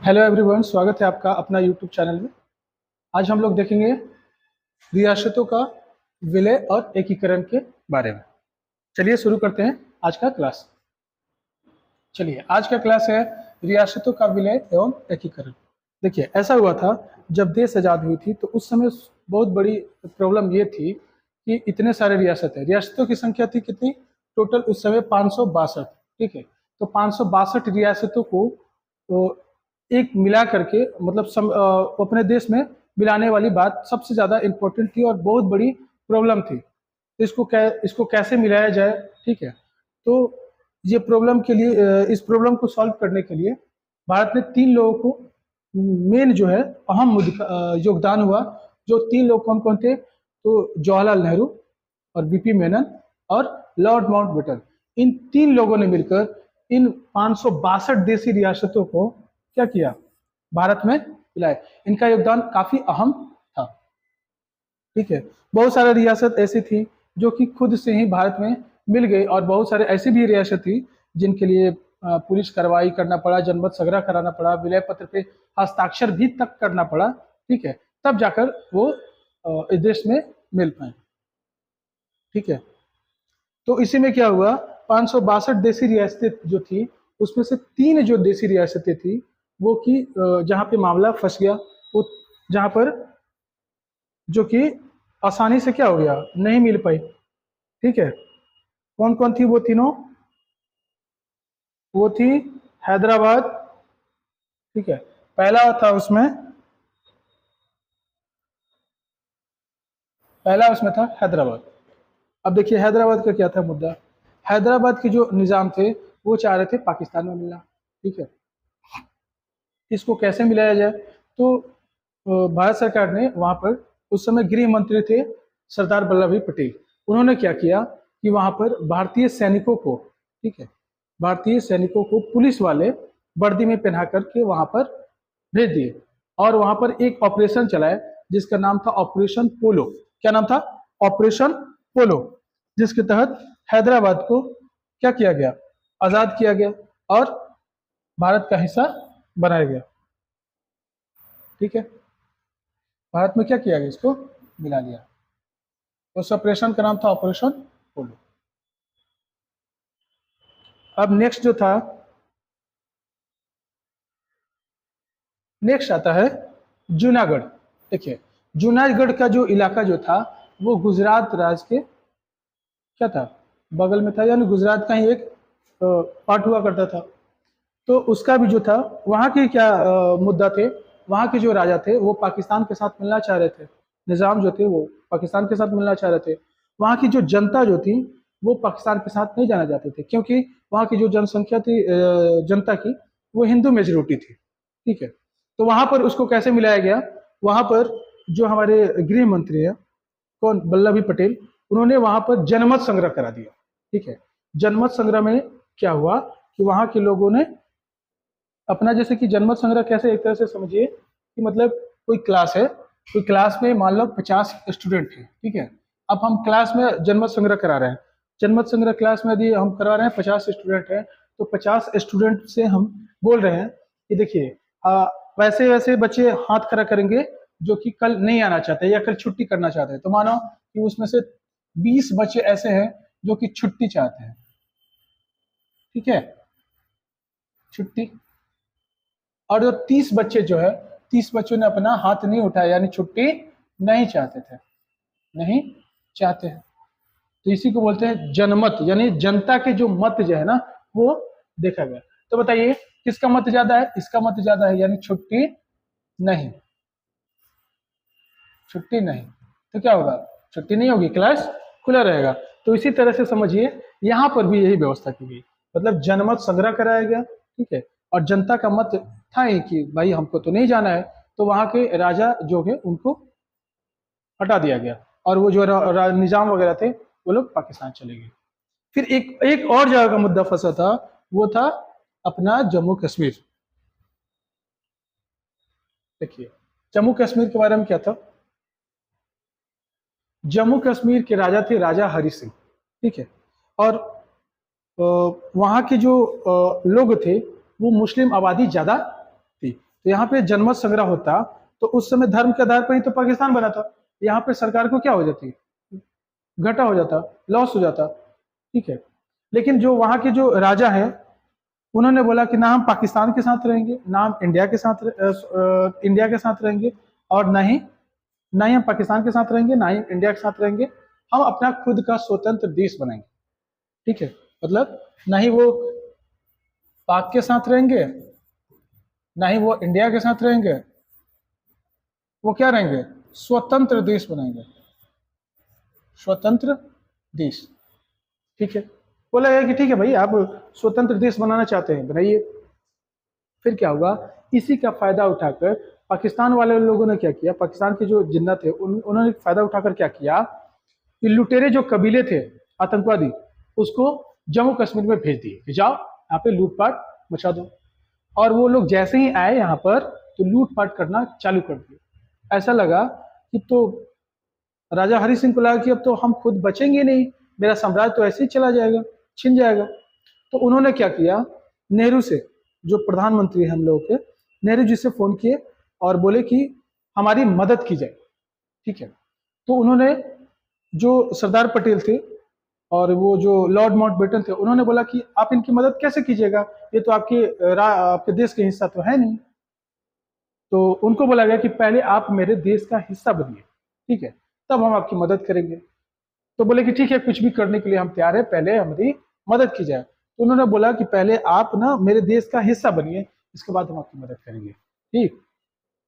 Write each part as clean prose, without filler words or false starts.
Hello everyone, स्वागत है आपका अपना यूट्यूब चैनल में। आज हम लोग देखेंगे रियासतों का विलय और एकीकरण के बारे में। चलिए शुरू करते हैं आज का क्लास। चलिए, आज का क्लास है रियासतों का विलय एवं एकीकरण। देखिए, ऐसा हुआ था जब देश आज़ाद हुई थी तो उस समय बहुत बड़ी प्रॉब्लम ये थी कि इतने सारे रियासत है। रियासतों की संख्या थी कितनी? टोटल उस समय 562। ठीक है, तो 562 रियासतों को तो एक मिला करके मतलब अपने देश में मिलाने वाली बात सबसे ज़्यादा इम्पोर्टेंट थी और बहुत बड़ी प्रॉब्लम थी। तो इसको कैसे मिलाया जाए? ठीक है, तो ये प्रॉब्लम के लिए इस प्रॉब्लम को सॉल्व करने के लिए भारत ने 3 लोगों को मेन जो है अहम योगदान हुआ। जो 3 लोग कौन कौन थे? तो जवाहरलाल नेहरू और बीपी मेनन और लॉर्ड माउंटबेटन। इन 3 लोगों ने मिलकर इन 562 देशी रियासतों को क्या किया? भारत में मिलाए। इनका योगदान काफी अहम था। ठीक है, बहुत सारे रियासत ऐसी थी जो कि खुद से ही भारत में मिल गई और बहुत सारे ऐसी भी रियासत थी जिनके लिए पुलिस कार्रवाई करना पड़ा, जनमत संग्रह कराना पड़ा, विलय पत्र पे हस्ताक्षर भी तक करना पड़ा। ठीक है, तब जाकर वो इस देश में मिल पाए। ठीक है, तो इसी में क्या हुआ? 562 देशी रियासतें जो थी उसमें से 3 जो देशी रियासतें थी वो कि जहाँ पे मामला फंस गया, वो जहाँ पर जो कि आसानी से क्या हो गया, नहीं मिल पाई। ठीक है, कौन कौन थी वो तीनों? वो थी हैदराबाद। ठीक है, पहला उसमें था हैदराबाद। अब देखिए हैदराबाद का क्या था मुद्दा। हैदराबाद के जो निजाम थे वो चाह रहे थे पाकिस्तान में मिलना। ठीक है, इसको कैसे मिलाया जाए? तो भारत सरकार ने वहां पर उस समय गृह मंत्री थे सरदार वल्लभ भाई पटेल। उन्होंने क्या किया कि वहां पर भारतीय सैनिकों को, ठीक है, भारतीय सैनिकों को पुलिस वाले वर्दी में पहना करके वहां पर भेज दिए और वहां पर एक ऑपरेशन चलाए जिसका नाम था ऑपरेशन पोलो। क्या नाम था? ऑपरेशन पोलो, जिसके तहत हैदराबाद को क्या किया गया? आजाद किया गया और भारत का हिस्सा बनाया गया। ठीक है, भारत में क्या किया गया? इसको मिला लिया। उस ऑपरेशन का नाम था ऑपरेशन पोलो। अब नेक्स्ट आता है जूनागढ़। देखिए, जूनागढ़ का जो इलाका जो था वो गुजरात राज्य के क्या था? बगल में था, यानी गुजरात का ही एक पार्ट हुआ करता था। तो उसका भी जो था वहाँ के क्या मुद्दा थे? वहाँ के जो राजा थे वो पाकिस्तान के साथ मिलना चाह रहे थे। निज़ाम जो थे वो पाकिस्तान के साथ मिलना चाह रहे थे। वहाँ की जो जनता जो थी वो पाकिस्तान के साथ नहीं जाना चाहते थे, क्योंकि वहाँ की जो जनसंख्या थी जनता की, वो हिंदू मेजोरिटी थी। ठीक है, तो वहाँ पर उसको कैसे मिलाया गया? वहाँ पर जो हमारे गृह मंत्री है, कौन? वल्लभ भाई पटेल। उन्होंने वहाँ पर जनमत संग्रह करा दिया। ठीक है, जनमत संग्रह में क्या हुआ कि वहाँ के लोगों ने अपना, जैसे कि जनमत संग्रह कैसे, एक तरह से समझिए कि मतलब कोई क्लास में मान लो 50 स्टूडेंट है। ठीक है, अब हम क्लास में जनमत संग्रह करा रहे हैं। जनमत संग्रह क्लास में यदि हम करा रहे हैं, 50 स्टूडेंट है, तो 50 स्टूडेंट से हम बोल रहे हैं कि देखिए वैसे वैसे बच्चे हाथ खड़ा करेंगे जो कि कल नहीं आना चाहते या कल छुट्टी करना चाहते हैं। तो मानो कि उसमें से 20 बच्चे ऐसे हैं जो कि छुट्टी चाहते हैं। ठीक है, छुट्टी। और जो 30 बच्चे जो है, 30 बच्चों ने अपना हाथ नहीं उठाया, यानी छुट्टी नहीं चाहते थे, नहीं चाहते हैं। तो इसी को बोलते हैं जनमत, यानी जनता के जो मत जो है ना वो देखा गया। तो बताइए किसका मत ज्यादा है? इसका मत ज्यादा है, यानी छुट्टी नहीं, छुट्टी नहीं। तो क्या होगा? छुट्टी नहीं होगी, क्लास खुला रहेगा। तो इसी तरह से समझिए यहाँ पर भी यही व्यवस्था की गई, मतलब जनमत संग्रह कराया गया। ठीक है, और जनता का मत था ही कि भाई हमको तो नहीं जाना है, तो वहां के राजा जो है उनको हटा दिया गया और वो जो निजाम वगैरह थे वो लोग पाकिस्तान चले गए। फिर एक एक और जगह का मुद्दा फंसा था, वो था अपना जम्मू कश्मीर। देखिए, जम्मू कश्मीर के बारे में क्या था? जम्मू कश्मीर के राजा थे राजा हरि सिंह। ठीक है, और वहाँ के जो लोग थे वो मुस्लिम आबादी ज़्यादा थी। तो यहाँ पे जनमत संग्रह होता तो उस समय धर्म के आधार पर ही तो पाकिस्तान बना था। यहाँ पे सरकार को क्या हो जाती, घाटा हो जाता, लॉस हो जाता, ठीक है। लेकिन जो वहाँ के जो राजा है उन्होंने बोला कि ना हम पाकिस्तान के साथ रहेंगे, ना हम इंडिया के साथ रहेंगे, और ना ही हम पाकिस्तान के साथ रहेंगे, ना ही इंडिया के साथ रहेंगे। हम अपना खुद का स्वतंत्र देश बनाएंगे, ठीक है। मतलब ना ही वो पाक के साथ रहेंगे, ना ही वो इंडिया के साथ रहेंगे, वो क्या रहेंगे, स्वतंत्र देश बनाएंगे, स्वतंत्र देश, ठीक है। बोला गया कि ठीक है भाई, आप स्वतंत्र देश बनाना चाहते हैं, बनाइए। फिर क्या हुआ, इसी का फायदा उठाकर पाकिस्तान वाले लोगों ने क्या किया, पाकिस्तान के जो जिन्ना थे उन्होंने फायदा उठाकर क्या किया कि लुटेरे जो कबीले थे आतंकवादी, उसको जम्मू कश्मीर में भेज दिए कि जाओ यहाँ पे लूटपाट मचा दो। और वो लोग जैसे ही आए यहाँ पर तो लूटपाट करना चालू कर दिए। ऐसा लगा कि तो राजा हरि सिंह को लगा कि अब तो हम खुद बचेंगे नहीं, मेरा साम्राज्य तो ऐसे ही चला जाएगा, छिन जाएगा। तो उन्होंने क्या किया, नेहरू से, जो प्रधानमंत्री हैं हम लोगों के, नेहरू जी से फोन किए और बोले कि हमारी मदद की जाए, ठीक है। तो उन्होंने, जो सरदार पटेल थे और वो जो लॉर्ड माउंटबेटन थे, उन्होंने बोला कि आप इनकी मदद कैसे कीजिएगा, ये तो आपके देश के हिस्सा तो है नहीं। तो उनको बोला गया कि पहले आप मेरे देश का हिस्सा बनिए, ठीक है, तब हम आपकी मदद करेंगे। तो बोले कि ठीक है, कुछ भी करने के लिए हम तैयार है, पहले हमारी मदद की जाए। तो उन्होंने बोला कि पहले आप ना मेरे देश का हिस्सा बनिए, इसके बाद हम आपकी मदद करेंगे, ठीक।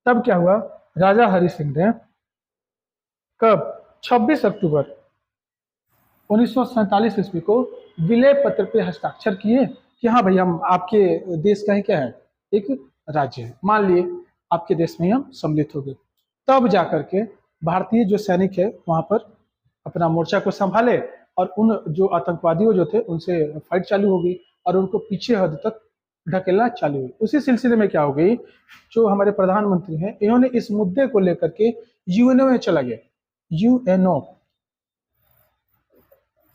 तब क्या हुआ, राजा हरि सिंह ने कब 26 अक्टूबर 1947 ईस्वी को विलय पत्र पे हस्ताक्षर किए कि हाँ भाई, हम आपके देश का ही क्या है, एक राज्य है, मान लिए आपके देश में ही हम सम्मिलित हो गए। तब जाकर के भारतीय जो सैनिक है वहां पर अपना मोर्चा को संभाले और उन जो आतंकवादियों जो थे उनसे फाइट चालू हो गई और उनको पीछे हद तक ढकेलना चालू हुई। उसी सिलसिले में क्या हो गई, जो हमारे प्रधानमंत्री हैं इन्होंने इस मुद्दे को लेकर के यूएनओ में चला गया, यूएनओ,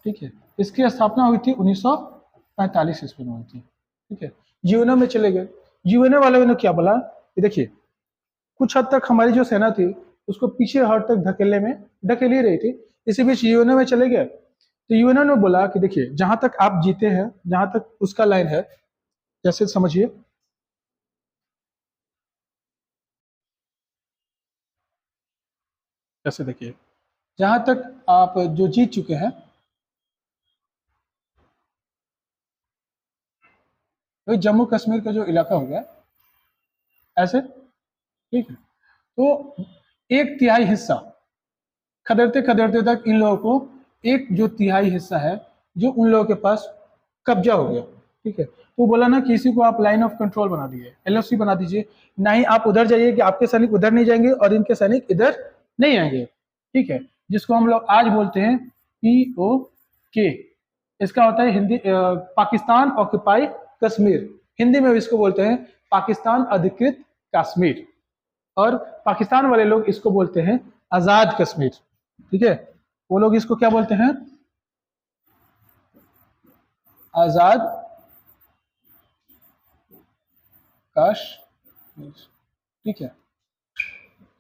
ठीक है। इसकी स्थापना हुई थी 1945 ईस्वी में हुई थी, ठीक है। यूएनओ में चले गए। यूएनओ वालों ने क्या बोला कि देखिए, कुछ हद तक हमारी जो सेना थी उसको पीछे हद तक ढकेल ही रही थी। इसी बीच यूएनओ में चले गए। तो यूएनओ ने बोला कि देखिए, जहां तक आप जीते हैं, जहां तक उसका लाइन है, जैसे समझिए, जैसे देखिए, जहां तक आप जो जीत चुके हैं, तो जम्मू कश्मीर का जो इलाका हो गया ऐसे, ठीक है। तो एक तिहाई हिस्सा खदेड़ते खदेड़ते तक इन लोगों को एक जो तिहाई हिस्सा है जो उन लोगों के पास कब्जा हो गया, ठीक है। तो बोला ना कि इसी को आप लाइन ऑफ कंट्रोल बना दीजिए, एलओसी बना दीजिए, ना ही आप उधर जाइए कि आपके सैनिक उधर नहीं जाएंगे और इनके सैनिक इधर नहीं आएंगे, ठीक है। जिसको हम लोग आज बोलते हैं POK। इसका होता है हिंदी पाकिस्तान ऑक्यूपाई कश्मीर, हिंदी में इसको बोलते हैं पाकिस्तान अधिकृत कश्मीर, और पाकिस्तान वाले लोग इसको बोलते हैं आजाद कश्मीर, ठीक है। वो लोग इसको क्या बोलते हैं, आजाद कश्मीर, ठीक है।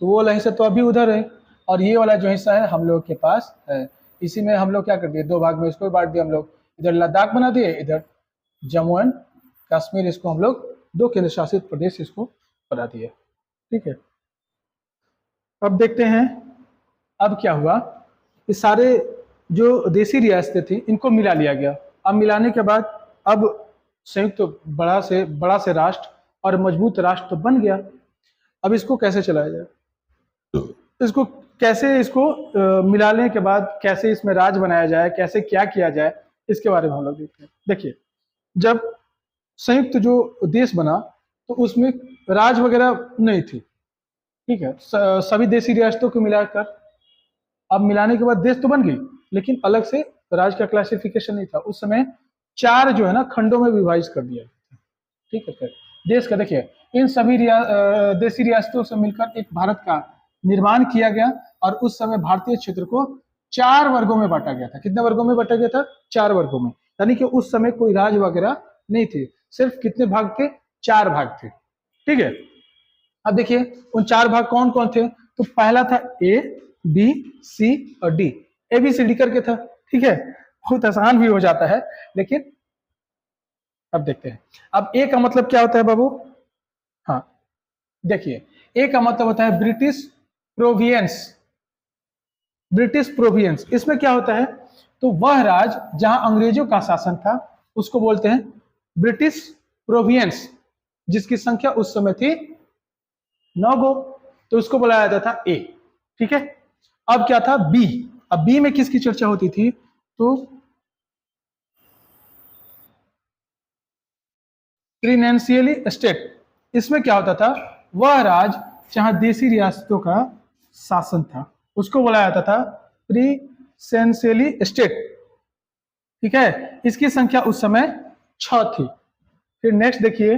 तो वो वाला हिस्सा तो अभी उधर है और ये वाला जो हिस्सा है हम लोग के पास है। इसी में हम लोग क्या कर दिए, दो भाग में इसको बांट दिया हम लोग, इधर लद्दाख बना दिए, इधर जम्मू एंड कश्मीर, इसको हम लोग दो केंद्र शासित प्रदेश इसको बना दिए, ठीक है। अब देखते हैं अब क्या हुआ, इस सारे जो देसी रियासतें थी इनको मिला लिया गया। अब मिलाने के बाद अब संयुक्त तो बड़ा से राष्ट्र और मजबूत राष्ट्र तो बन गया। अब इसको कैसे चलाया जाए, इसको कैसे मिलाने के बाद कैसे इसमें राज बनाया जाए, कैसे क्या किया जाए, इसके बारे में हम लोग देखते हैं। देखिए, जब संयुक्त जो देश बना तो उसमें राज वगैरह नहीं थी, ठीक है। सभी देसी रियासतों को मिलाकर अब मिलाने के बाद देश तो बन गई, लेकिन अलग से राज का क्लासिफिकेशन नहीं था। उस समय 4 जो है ना खंडों में विभाजित कर दिया, ठीक है। फिर देश का देखिए, इन सभी देसी रियासतों से मिलकर एक भारत का निर्माण किया गया और उस समय भारतीय क्षेत्र को 4 वर्गों में बांटा गया था। कितने वर्गों में बांटा गया था, 4 वर्गों में। यानी कि उस समय कोई राज वगैरह नहीं थी, सिर्फ कितने भाग थे, 4 भाग थे, ठीक है। अब देखिए उन चार भाग कौन कौन थे, तो पहला था ए, बी, सी और D. A B C D करके था, ठीक है, बहुत आसान भी हो जाता है, लेकिन अब देखते हैं। अब ए का मतलब क्या होता है बाबू, हाँ देखिए, ए का मतलब होता है ब्रिटिश प्रोवियंस। ब्रिटिश प्रोवियंस इसमें क्या होता है, तो वह राज्य जहां अंग्रेजों का शासन था उसको बोलते हैं ब्रिटिश प्रोवियंस, जिसकी संख्या उस समय थी 9 गो, तो उसको बुलाया जाता था ए, ठीक है। अब क्या था बी, अब बी में किसकी चर्चा होती थी, तो प्रीनेंशियली स्टेट। इसमें क्या होता था, वह राज्य जहां देसी रियासतों का शासन था उसको बुलाया जाता था प्रीसेंशियली स्टेट, ठीक है। इसकी संख्या उस समय 6 थी। फिर नेक्स्ट देखिए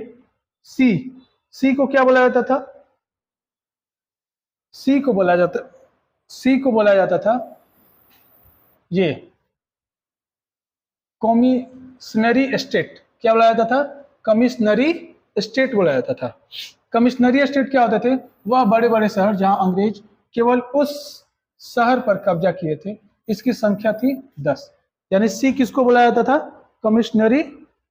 सी, सी को क्या बोला जाता था, सी को बोला जाता, सी को बोला जाता था ये कमिश्नरी स्टेट। क्या बोला जाता था, कमिश्नरी स्टेट बोला जाता था। कमिश्नरी स्टेट क्या होते थे, वह बड़े बड़े शहर जहां अंग्रेज केवल उस शहर पर कब्जा किए थे, इसकी संख्या थी 10। यानी सी किसको बोला जाता था, कमिश्नरी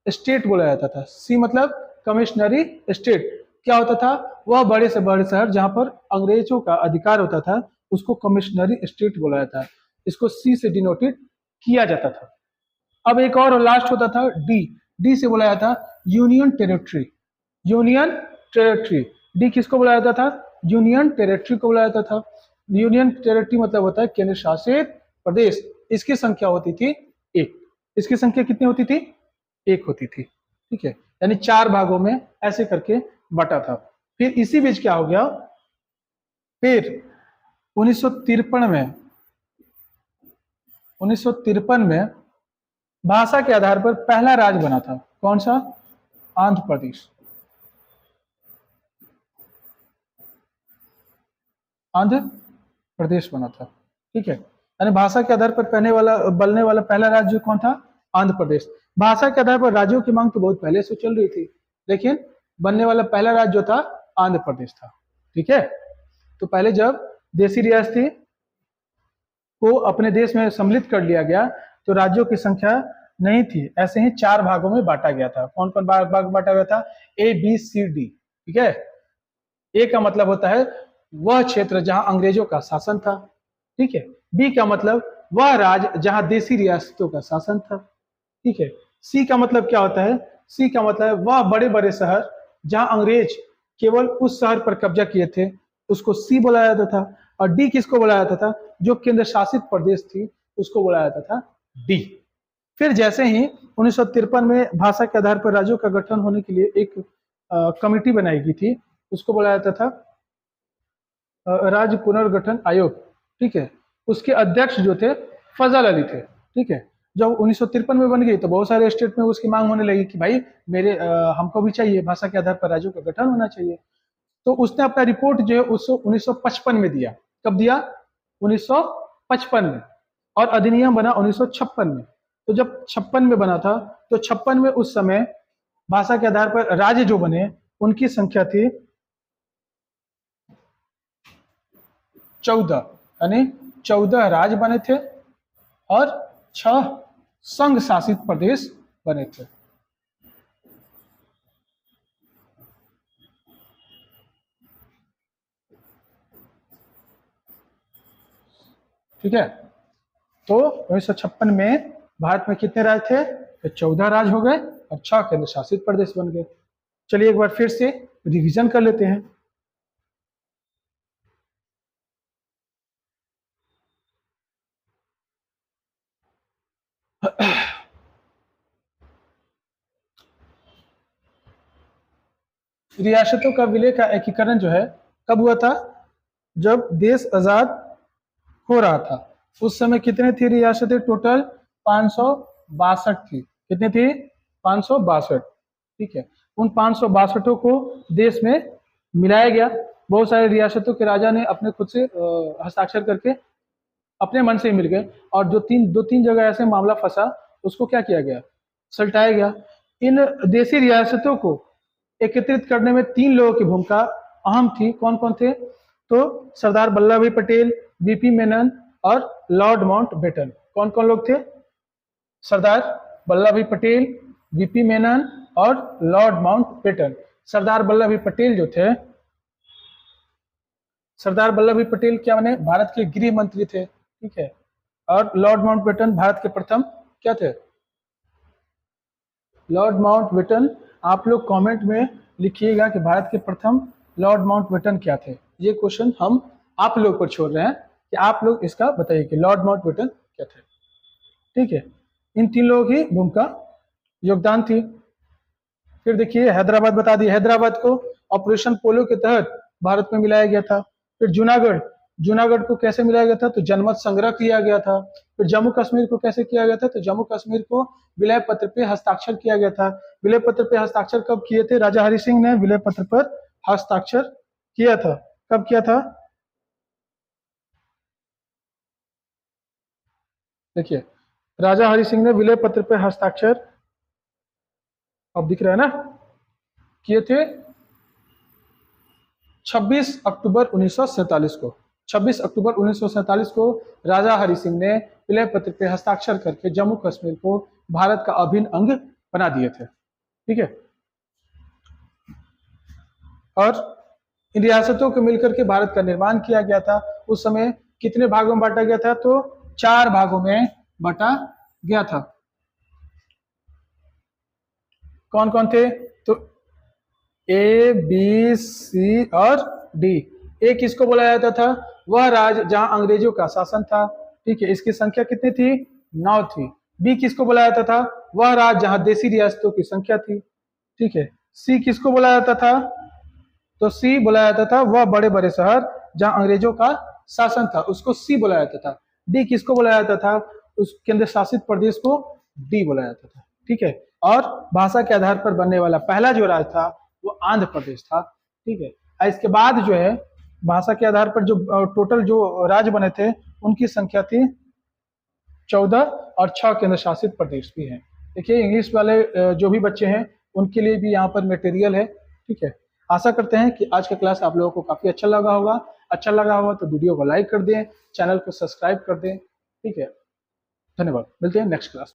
स्टेट बोला जाता था। सी मतलब कमिश्नरी स्टेट क्या होता था, वह बड़े से बड़े शहर जहां पर अंग्रेजों का अधिकार होता था उसको कमिश्नरी स्टेट बोला जाता है। इसको सी से डिनोटेड किया जाता था। अब एक और लास्ट होता था डी, डी से बोला जाता union territory. Union territory, D किसको बोला जाता था, यूनियन टेरिटरी को बोला जाता था। यूनियन टेरिटरी मतलब होता है केंद्र शासित प्रदेश। इसकी संख्या होती थी 1। इसकी संख्या कितनी होती थी, 1 होती थी, ठीक है। यानी 4 भागों में ऐसे करके बटा था। फिर इसी बीच क्या हो गया, फिर 1953 में, 1953 में भाषा के आधार पर पहला राज्य बना था। कौन सा, आंध्र प्रदेश। आंध्र प्रदेश बना था, ठीक है। यानी भाषा के आधार पर बनने वाला पहला राज्य कौन था, आंध्र प्रदेश। भाषा के आधार पर राज्यों की मांग तो बहुत पहले से चल रही थी, लेकिन बनने वाला पहला राज्य जो था आंध्र प्रदेश था, ठीक है। तो पहले जब देसी रियासती को अपने देश में सम्मिलित कर लिया गया तो राज्यों की संख्या नहीं थी, ऐसे ही 4 भागों में बांटा गया था। कौन कौन भाग बांटा गया था, ए बी सी डी, ठीक है। ए का मतलब होता है वह क्षेत्र जहां अंग्रेजों का शासन था, ठीक है। बी का मतलब वह राज्य जहां देसी रियासतों का शासन था, ठीक है। सी का मतलब क्या होता है, सी का मतलब है वह बड़े बड़े शहर जहां अंग्रेज केवल उस शहर पर कब्जा किए थे उसको सी बोला जाता था। और डी किसको बोला जाता था, जो केंद्र शासित प्रदेश थी उसको बोला जाता था डी। फिर जैसे ही 1953 में भाषा के आधार पर राज्यों का गठन होने के लिए एक कमेटी बनाई गई थी, उसको बोला जाता था राज्य पुनर्गठन आयोग, ठीक है। उसके अध्यक्ष जो थे फजल अली थे, ठीक है। जब 1953 में बन गई तो बहुत सारे स्टेट में उसकी मांग होने लगी कि भाई मेरे हमको भी चाहिए, भाषा के आधार पर राज्यों का गठन होना चाहिए। तो उसने अपना रिपोर्ट जो है उसको 1955 में दिया। कब दिया, 1955 में। और अधिनियम बना 1956 में। तो जब 56 में बना था तो 56 में उस समय भाषा के आधार पर राज्य जो बने उनकी संख्या थी 14, यानी 14 राज्य बने थे और 6 संघ शासित प्रदेश बने थे। ठीक है, तो 1956 में भारत में कितने राज्य थे, तो 14 राज्य हो गए और 6 केंद्र शासित प्रदेश बन गए। चलिए एक बार फिर से रिवीजन कर लेते हैं। रियासतों का विलय का एकीकरण जो है कब हुआ था, जब देश आजाद हो रहा था। उस समय कितने थी रियासतें, टोटल 562 थी। कितनी थी, 562, ठीक है। उन 562 को देश में मिलाया गया। बहुत सारे रियासतों के राजा ने अपने खुद से हस्ताक्षर करके अपने मन से ही मिल गए, और जो दो तीन जगह ऐसे मामला फंसा उसको क्या किया गया, सलटाया गया। इन देसी रियासतों को एकत्रित करने में 3 लोगों की भूमिका अहम थी। कौन कौन थे? तो सरदार वल्लभ भाई पटेल, वीपी मेनन और लॉर्ड माउंटबेटन। कौन कौन लोग थे? सरदार वल्लभ भाई पटेल, वीपी मेनन और लॉर्ड माउंटबेटन। सरदार वल्लभ भाई पटेल जो थे, सरदार वल्लभ भाई पटेल क्या बने? भारत के गृह मंत्री थे, ठीक है। और लॉर्ड माउंटबेटन भारत के प्रथम क्या थे? Lord Mountbatten. आप लोग कमेंट में लिखिएगा कि भारत के प्रथम लॉर्ड माउंटबेटन क्या थे। ये क्वेश्चन हम आप लोग पर छोड़ रहे हैं कि आप लोग इसका बताइए कि लॉर्ड माउंटबेटन क्या थे, ठीक है। इन तीन लोगों की भूमिका योगदान थी। फिर देखिए हैदराबाद बता दी, हैदराबाद को ऑपरेशन पोलो के तहत भारत में मिलाया गया था। फिर जूनागढ़, जूनागढ़ को कैसे मिलाया गया था? तो जनमत संग्रह किया गया था। फिर जम्मू कश्मीर को कैसे किया गया था? तो जम्मू कश्मीर को विलय पत्र पे हस्ताक्षर किया गया था। विलय पत्र पे हस्ताक्षर कब किए थे? राजा हरि सिंह ने विलय पत्र पर हस्ताक्षर किया था। कब किया था? देखिए राजा हरि सिंह ने विलय पत्र पे हस्ताक्षर, अब दिख रहा है ना, किए थे 26 अक्टूबर 1947 को। 26 अक्टूबर 1947 को राजा हरि सिंह ने विलय पत्र पे हस्ताक्षर करके जम्मू कश्मीर को भारत का अभिन्न अंग बना दिए थे, ठीक है। और इन रियासतों को मिलकर के भारत का निर्माण किया गया था। उस समय कितने भागों में बांटा गया था? तो 4 भागों में बांटा गया था। कौन कौन थे? तो ए, बी, सी और डी। ए किसको बोला जाता था? वह राज्य जहां अंग्रेजों का शासन था, ठीक है। इसकी संख्या कितनी थी? 9 थी। बी किसको बोला जाता था? वह राज्य जहां देशी रियासतों की संख्या थी, ठीक है। सी किसको बोला जाता था? तो सी बोला जाता था वह बड़े बड़े शहर जहां अंग्रेजों का शासन था, उसको सी बोला जाता था। डी किसको बोला जाता था? उस केंद्र शासित प्रदेश को डी बोला जाता था, ठीक है। और भाषा के आधार पर बनने वाला पहला जो राज्य था वो आंध्र प्रदेश था, ठीक है। और इसके बाद जो है भाषा के आधार पर जो टोटल जो राज्य बने थे उनकी संख्या थी 14 और 6 केंद्र शासित प्रदेश भी हैं। देखिए इंग्लिश वाले जो भी बच्चे हैं उनके लिए भी यहाँ पर मटेरियल है, ठीक है। आशा करते हैं कि आज का क्लास आप लोगों को काफी अच्छा लगा होगा। अच्छा लगा होगा तो वीडियो को लाइक कर दें, चैनल को सब्सक्राइब कर दें, ठीक है। धन्यवाद, मिलते हैं नेक्स्ट क्लास।